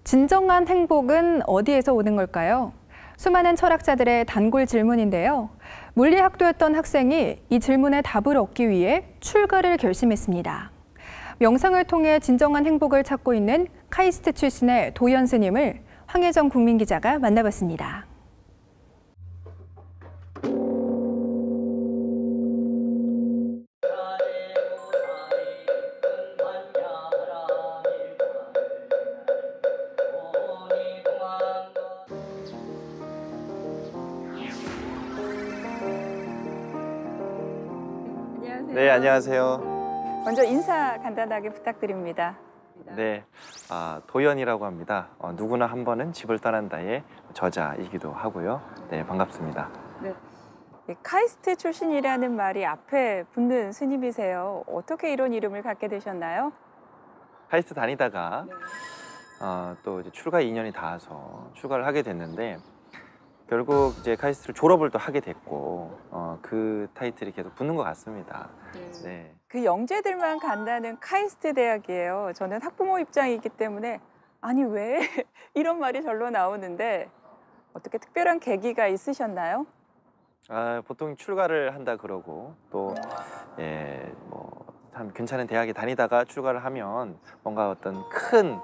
진정한 행복은 어디에서 오는 걸까요? 수많은 철학자들의 단골 질문인데요. 물리학도였던 학생이 이 질문에 답을 얻기 위해 출가를 결심했습니다. 명상을 통해 진정한 행복을 찾고 있는 카이스트 출신의 도연 스님을 황혜정 국민기자가 만나봤습니다. 네, 안녕하세요. 먼저 인사 간단하게 부탁드립니다. 네, 도연이라고 합니다. 누구나 한 번은 집을 떠난다의 저자이기도 하고요. 네, 반갑습니다. 네. 카이스트 출신이라는 말이 앞에 붙는 스님이세요. 어떻게 이런 이름을 갖게 되셨나요? 카이스트 다니다가 또 이제 출가 인연이 닿아서 출가를 하게 됐는데 결국 이제 카이스트를 졸업을 또 하게 됐고 그 타이틀이 계속 붙는 것 같습니다. 네. 그 영재들만 간다는 카이스트 대학이에요. 저는 학부모 입장이기 때문에 아니 왜 이런 말이 절로 나오는데 어떻게 특별한 계기가 있으셨나요? 보통 출가를 한다 그러고 또 참 괜찮은 대학에 다니다가 출가를 하면 뭔가 어떤 큰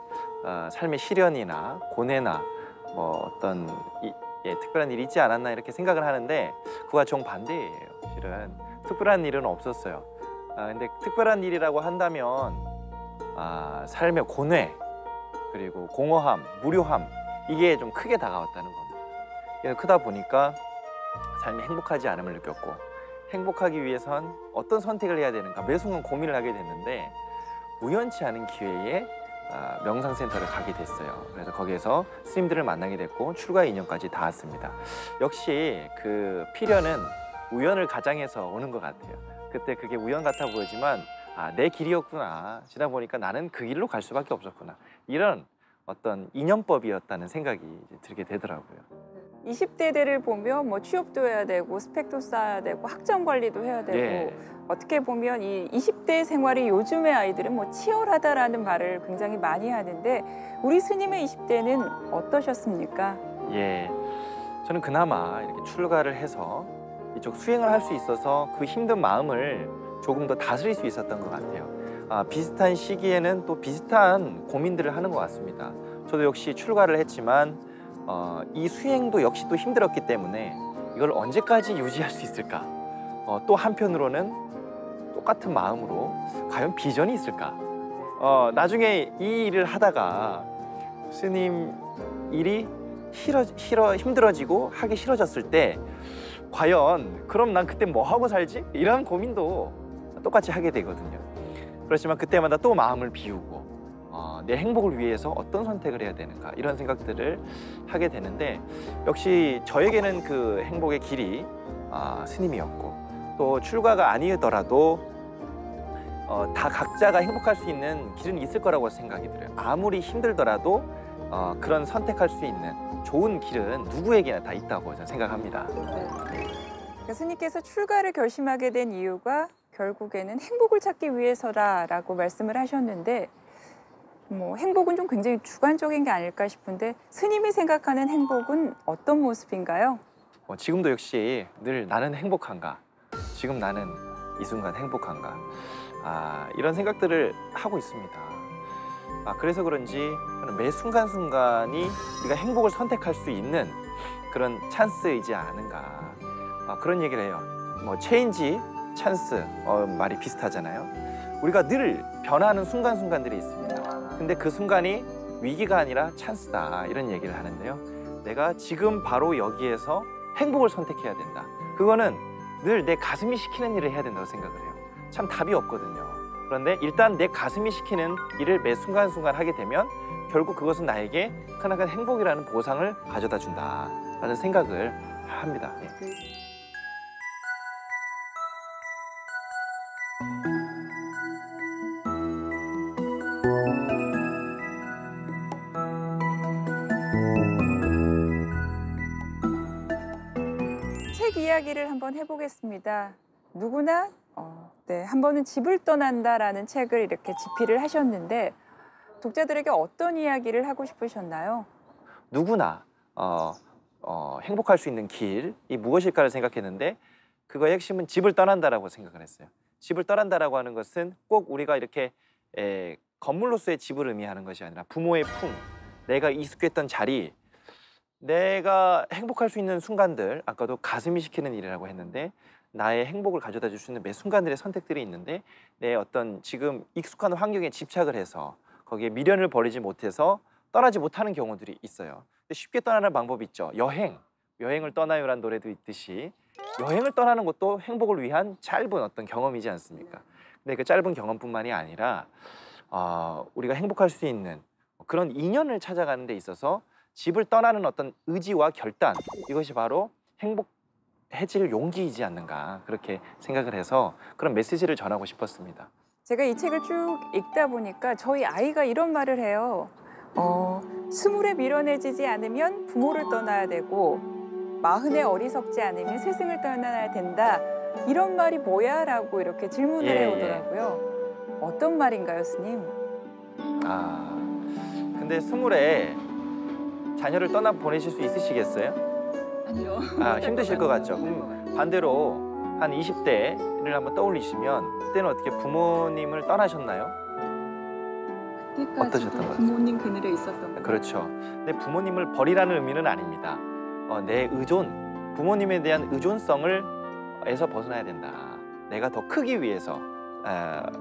삶의 시련이나 고뇌나 뭐 어떤 특별한 일이 있지 않았나 이렇게 생각을 하는데 그와 정반대예요. 실은 특별한 일은 없었어요. 근데 특별한 일이라고 한다면 삶의 고뇌 그리고 공허함, 무료함 이게 좀 크게 다가왔다는 겁니다. 크다 보니까 삶이 행복하지 않음을 느꼈고 행복하기 위해선 어떤 선택을 해야 되는가 매 순간 고민을 하게 됐는데 우연치 않은 기회에 명상센터를 가게 됐어요. 그래서 거기에서 스님들을 만나게 됐고 출가 인연까지 닿았습니다. 역시 그 필연은 우연을 가장해서 오는 것 같아요. 그때 그게 우연 같아 보이지만 내 길이었구나. 지나 보니까 나는 그 길로 갈 수밖에 없었구나. 이런 어떤 인연법이었다는 생각이 이제 들게 되더라고요. 20대들을 보면 뭐 취업도 해야 되고 스펙도 쌓아야 되고 학점 관리도 해야 되고 어떻게 보면 이 20대 생활이 요즘의 아이들은 뭐 치열하다라는 말을 굉장히 많이 하는데 우리 스님의 20대는 어떠셨습니까? 저는 그나마 이렇게 출가를 해서 이쪽 수행을 할 수 있어서 그 힘든 마음을 조금 더 다스릴 수 있었던 것 같아요. 비슷한 시기에는 또 비슷한 고민들을 하는 것 같습니다. 저도 역시 출가를 했지만 이 수행도 역시 또 힘들었기 때문에 이걸 언제까지 유지할 수 있을까? 또 한편으로는 똑같은 마음으로 과연 비전이 있을까? 나중에 이 일을 하다가 스님 일이 힘들어지고 하기 싫어졌을 때 과연 그럼 난 그때 뭐 하고 살지? 이런 고민도 똑같이 하게 되거든요. 그렇지만 그때마다 또 마음을 비우고 내 행복을 위해서 어떤 선택을 해야 되는가 이런 생각들을 하게 되는데 역시 저에게는 그 행복의 길이 스님이었고 또 출가가 아니더라도 다 각자가 행복할 수 있는 길은 있을 거라고 생각이 들어요. 아무리 힘들더라도 그런 선택할 수 있는 좋은 길은 누구에게나 다 있다고 저는 생각합니다. 스님께서 출가를 결심하게 된 이유가 결국에는 행복을 찾기 위해서다라고 말씀을 하셨는데 뭐 행복은 좀 굉장히 주관적인 게 아닐까 싶은데 스님이 생각하는 행복은 어떤 모습인가요? 지금도 역시 늘 나는 행복한가? 지금 나는 이 순간 행복한가? 이런 생각들을 하고 있습니다. 그래서 그런지 저는 매 순간순간이 우리가 행복을 선택할 수 있는 그런 찬스이지 않은가 그런 얘기를 해요. 뭐 체인지, 찬스 말이 비슷하잖아요. 우리가 늘 변하는 순간순간들이 있습니다. 근데 그 순간이 위기가 아니라 찬스다 이런 얘기를 하는데요. 내가 지금 바로 여기에서 행복을 선택해야 된다. 그거는 늘 내 가슴이 시키는 일을 해야 된다고 생각을 해요. 참 답이 없거든요. 그런데 일단 내 가슴이 시키는 일을 매 순간순간 하게 되면 결국 그것은 나에게 크나큰 행복이라는 보상을 가져다 준다라는 생각을 합니다. 책 이야기를 한번 해보겠습니다. 누구나 한 번은 집을 떠난다라는 책을 이렇게 집필을 하셨는데 독자들에게 어떤 이야기를 하고 싶으셨나요? 누구나 행복할 수 있는 길이 무엇일까를 생각했는데 그거의 핵심은 집을 떠난다라고 생각을 했어요. 집을 떠난다라고 하는 것은 꼭 우리가 이렇게 건물로서의 집을 의미하는 것이 아니라 부모의 품, 내가 익숙했던 자리, 내가 행복할 수 있는 순간들, 아까도 가슴이 시키는 일이라고 했는데 나의 행복을 가져다 줄 수 있는 매 순간들의 선택들이 있는데 내 어떤 지금 익숙한 환경에 집착을 해서 거기에 미련을 버리지 못해서 떠나지 못하는 경우들이 있어요. 근데 쉽게 떠나는 방법이 있죠. 여행을 떠나요라는 노래도 있듯이 여행을 떠나는 것도 행복을 위한 짧은 어떤 경험이지 않습니까? 근데 그 짧은 경험뿐만이 아니라 우리가 행복할 수 있는 그런 인연을 찾아가는 데 있어서 집을 떠나는 어떤 의지와 결단, 이것이 바로 행복해질 용기이지 않는가 그렇게 생각을 해서 그런 메시지를 전하고 싶었습니다. 제가 이 책을 쭉 읽다 보니까 저희 아이가 이런 말을 해요. 스물에 미련해지지 않으면 부모를 떠나야 되고 40에 어리석지 않으면 스승을 떠나야 된다. 이런 말이 뭐야? 라고 이렇게 질문을 해오더라고요. 어떤 말인가요, 스님? 근데 20에 자녀를 떠나 보내실 수 있으시겠어요? 아니요. 힘드실 것 같죠? 반대로 한 20대를 한번 떠올리시면 그때는 어떻게 부모님을 떠나셨나요? 그때까지도 부모님 그늘에 있었던 거예요. 그렇죠. 근데 부모님을 버리라는 의미는 아닙니다. 내 의존, 부모님에 대한 의존성에서 벗어나야 된다. 내가 더 크기 위해서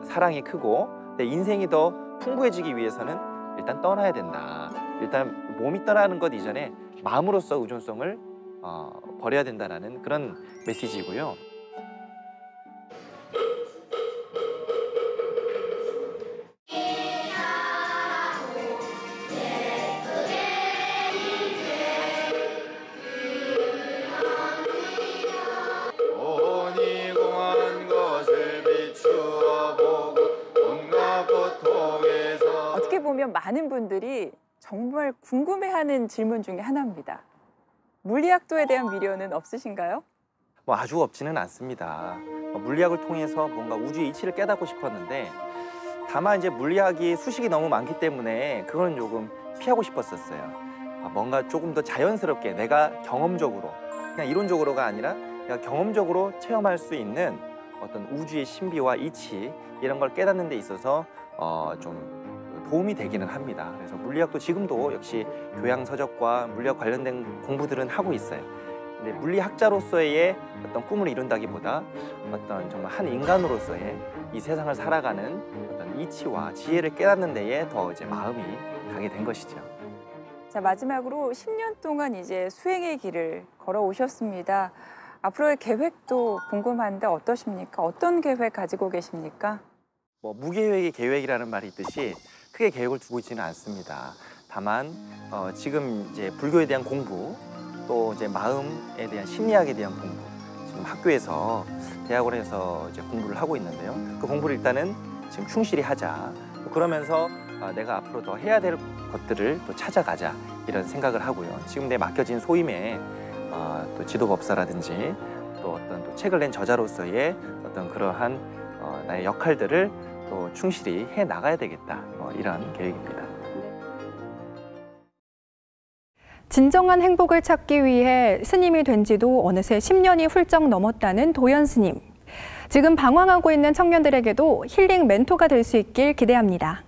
사랑이 크고 내 인생이 더 풍부해지기 위해서는 일단 떠나야 된다. 일단 몸이 떠나는 것 이전에 마음으로서 의존성을 버려야 된다는 그런 메시지고요. 어떻게 보면 많은 분들이 정말 궁금해하는 질문 중에 하나입니다. 물리학도에 대한 미련은 없으신가요? 아주 없지는 않습니다. 물리학을 통해서 뭔가 우주의 이치를 깨닫고 싶었는데 다만 이제 물리학이 수식이 너무 많기 때문에 그거는 조금 피하고 싶었었어요. 뭔가 조금 더 자연스럽게 내가 경험적으로 그냥 이론적으로가 아니라 내가 경험적으로 체험할 수 있는 어떤 우주의 신비와 이치 이런 걸 깨닫는 데 있어서 좀 도움이 되기는 합니다. 그래서 물리학도 지금도 역시 교양 서적과 물리학 관련된 공부들은 하고 있어요. 근데 물리학자로서의 어떤 꿈을 이룬다기보다 어떤 정말 한 인간으로서의 이 세상을 살아가는 어떤 이치와 지혜를 깨닫는 데에 더 이제 마음이 가게 된 것이죠. 자, 마지막으로 10년 동안 이제 수행의 길을 걸어오셨습니다. 앞으로의 계획도 궁금한데 어떠십니까? 어떤 계획 가지고 계십니까? 무계획의 계획이라는 말이 있듯이 크게 계획을 두고 있지는 않습니다. 다만 지금 이제 불교에 대한 공부, 또 이제 마음에 대한 심리학에 대한 공부, 지금 학교에서 대학원에서 이제 공부를 하고 있는데요. 그 공부를 일단은 지금 충실히 하자. 그러면서 내가 앞으로 더 해야 될 것들을 또 찾아가자 이런 생각을 하고요. 지금 내 맡겨진 소임에 또 지도법사라든지 또 어떤 또 책을 낸 저자로서의 어떤 그러한 나의 역할들을 또 충실히 해 나가야 되겠다. 이런 계획입니다. 진정한 행복을 찾기 위해 스님이 된 지도 어느새 10년이 훌쩍 넘었다는 도연 스님. 지금 방황하고 있는 청년들에게도 힐링 멘토가 될 수 있길 기대합니다.